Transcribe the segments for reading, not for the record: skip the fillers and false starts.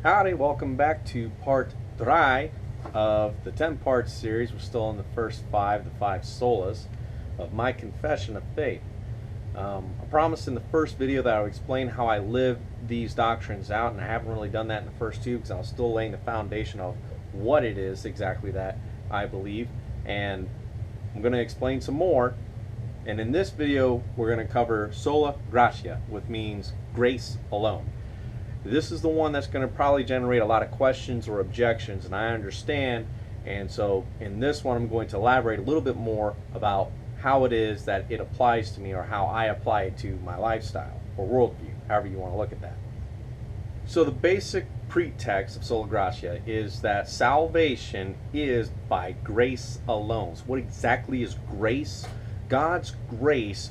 Howdy, welcome back to part 3 of the 10-part series. We're still in the first 5, the 5 solas of my confession of faith. I promised in the first video that I would explain how I live these doctrines out, and I haven't really done that in the first two because I was still laying the foundation of what it is exactly that I believe, and I'm going to explain some more. And in this video we're going to cover Sola Gratia, which means grace alone. This is the one that's going to probably generate a lot of questions or objections, and I understand. And so in this one I'm going to elaborate a little bit more about how it is that it applies to me, or how I apply it to my lifestyle or worldview, however you want to look at that. So the basic pretext of Sola Gratia is that salvation is by grace alone. So what exactly is grace? God's grace,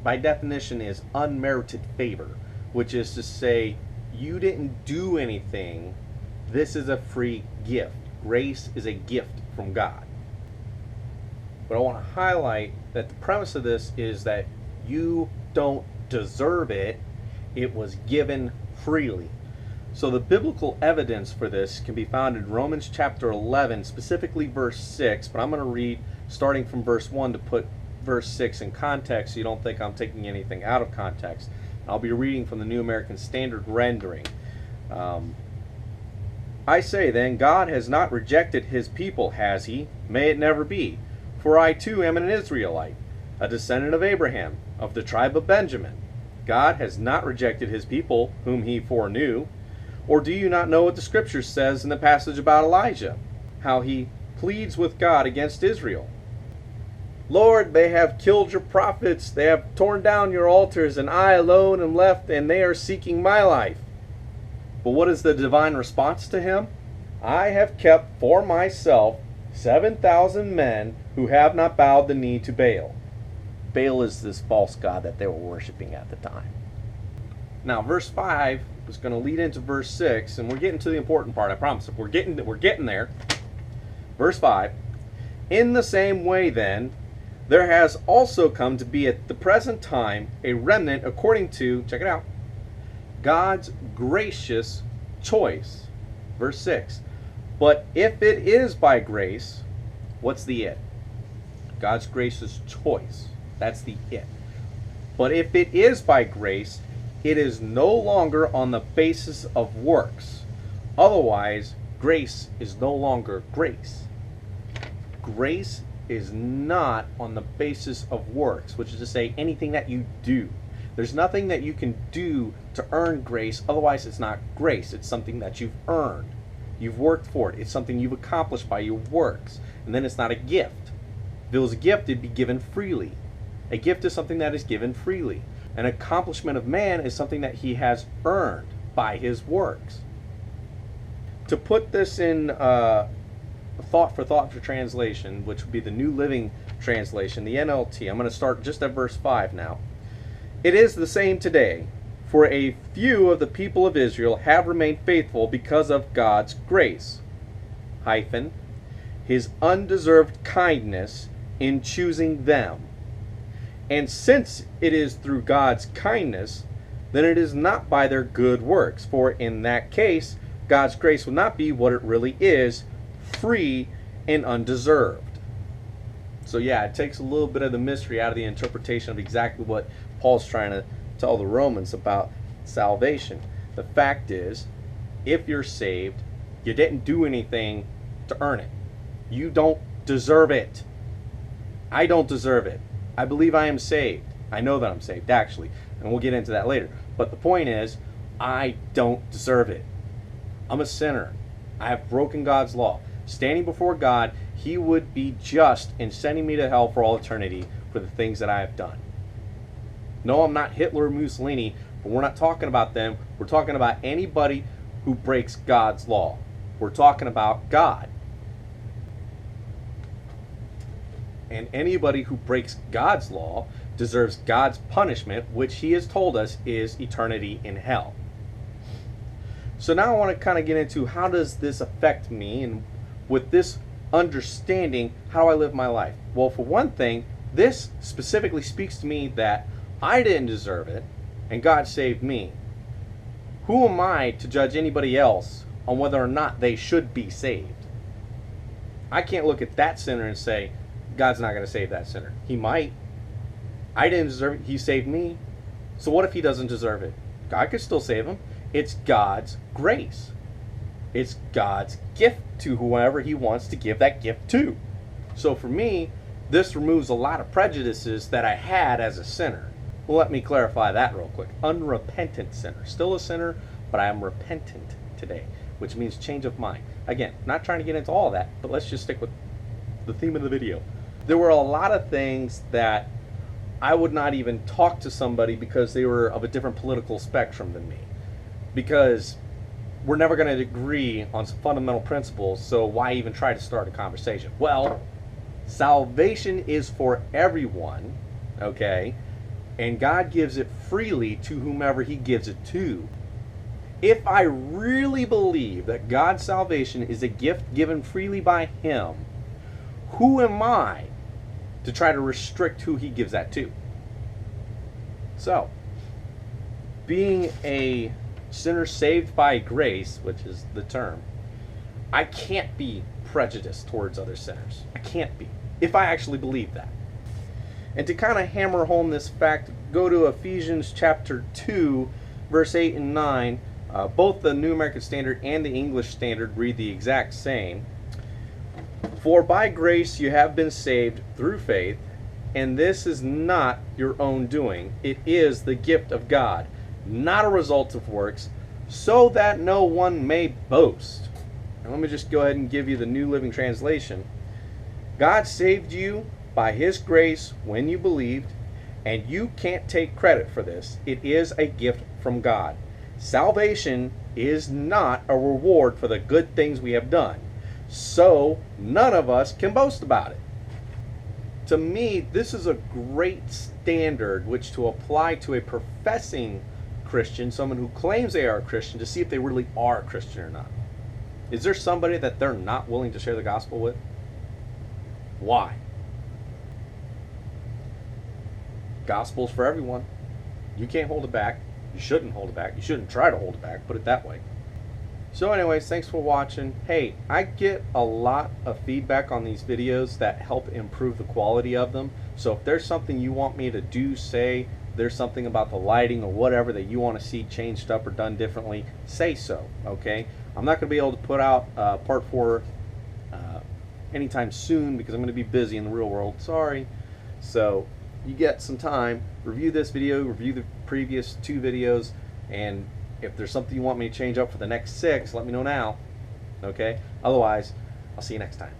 by definition, is unmerited favor, which is to say, you didn't do anything. This is a free gift. Grace is a gift from God. But I want to highlight that the premise of this is that you don't deserve it. It was given freely. So the biblical evidence for this can be found in Romans chapter 11, specifically verse 6. But I'm going to read starting from verse 1 to put verse 6 in context so you don't think I'm taking anything out of context. I'll be reading from the New American Standard Rendering. I say then, God has not rejected his people, has he? May it never be. For I too am an Israelite, a descendant of Abraham, of the tribe of Benjamin. God has not rejected his people, whom he foreknew. Or do you not know what the Scripture says in the passage about Elijah, how he pleads with God against Israel? Lord, they have killed your prophets, they have torn down your altars, and I alone am left, and they are seeking my life. But what is the divine response to him? I have kept for myself 7,000 men who have not bowed the knee to Baal. Baal is this false god that they were worshiping at the time. Now, verse 5 is going to lead into verse 6, and we're getting to the important part, I promise. We're getting there. Verse 5, in the same way then, there has also come to be at the present time a remnant according to, check it out, God's gracious choice. Verse 6. But if it is by grace, what's the it? God's gracious choice. That's the it. But if it is by grace, it is no longer on the basis of works. Otherwise, grace is no longer grace. Grace is not on the basis of works, which is to say anything that you do. There's nothing that you can do to earn grace, otherwise it's not grace. It's something that you've earned. You've worked for it. It's something you've accomplished by your works. And then it's not a gift. If it was a gift, it'd be given freely. A gift is something that is given freely. An accomplishment of man is something that he has earned by his works. To put this in thought for translation, which would be the New Living Translation, the NLT. I'm going to start just at verse 5 now. It is the same today, for a few of the people of Israel have remained faithful because of God's grace, his undeserved kindness in choosing them. And since it is through God's kindness, then it is not by their good works, for in that case, God's grace will not be what it really is, free and undeserved. So yeah, it takes a little bit of the mystery out of the interpretation of exactly what Paul's trying to tell the Romans about salvation. The fact is, if you're saved, you didn't do anything to earn it. You don't deserve it. I don't deserve it. I believe I am saved. I know that I'm saved, actually, and we'll get into that later. But the point is, I don't deserve it. I'm a sinner. I have broken God's law. Standing before God, he would be just in sending me to hell for all eternity for the things that I have done. No, I'm not Hitler or Mussolini, but we're not talking about them. We're talking about anybody who breaks God's law. We're talking about God. And anybody who breaks God's law deserves God's punishment, which he has told us is eternity in hell. So now I want to kind of get into how does this affect me, and with this understanding, how do I live my life? Well, for one thing, this specifically speaks to me that I didn't deserve it, and God saved me. Who am I to judge anybody else on whether or not they should be saved? I can't look at that sinner and say, God's not going to save that sinner. He might. I didn't deserve it. He saved me. So what if he doesn't deserve it? God could still save him. It's God's grace. It's God's gift to whoever he wants to give that gift to. So for me, this removes a lot of prejudices that I had as a sinner. Well, let me clarify that real quick. Unrepentant sinner. Still a sinner, but I am repentant today, which means change of mind. Again, not trying to get into all that, but let's just stick with the theme of the video. There were a lot of things that I would not even talk to somebody because they were of a different political spectrum than me. Because we're never going to agree on some fundamental principles, so why even try to start a conversation? Well, salvation is for everyone, okay? And God gives it freely to whomever he gives it to. If I really believe that God's salvation is a gift given freely by him, who am I to try to restrict who he gives that to? So, being a sinner saved by grace, which is the term, I can't be prejudiced towards other sinners. I can't be, if I actually believe that. And to kind of hammer home this fact, go to Ephesians chapter 2, verse 8 and 9. Both the New American Standard and the English Standard read the exact same. For by grace you have been saved through faith, and this is not your own doing. It is the gift of God, not a result of works, so that no one may boast. Now let me just go ahead and give you the New Living Translation. God saved you by his grace when you believed, and you can't take credit for this. It is a gift from God. Salvation is not a reward for the good things we have done, so none of us can boast about it. To me, this is a great standard which to apply to a professing Christian, someone who claims they are a Christian, to see if they really are a Christian or not. Is there somebody that they're not willing to share the gospel with? Why? Gospel's for everyone. You can't hold it back. You shouldn't hold it back. You shouldn't try to hold it back, put it that way. So anyways, thanks for watching. Hey, I get a lot of feedback on these videos that help improve the quality of them. So if there's something you want me to do, say there's something about the lighting or whatever that you want to see changed up or done differently, say so, okay? I'm not going to be able to put out part 4 anytime soon because I'm going to be busy in the real world. Sorry. So you get some time, review this video, review the previous 2 videos, and if there's something you want me to change up for the next 6, let me know now. Okay? Otherwise, I'll see you next time.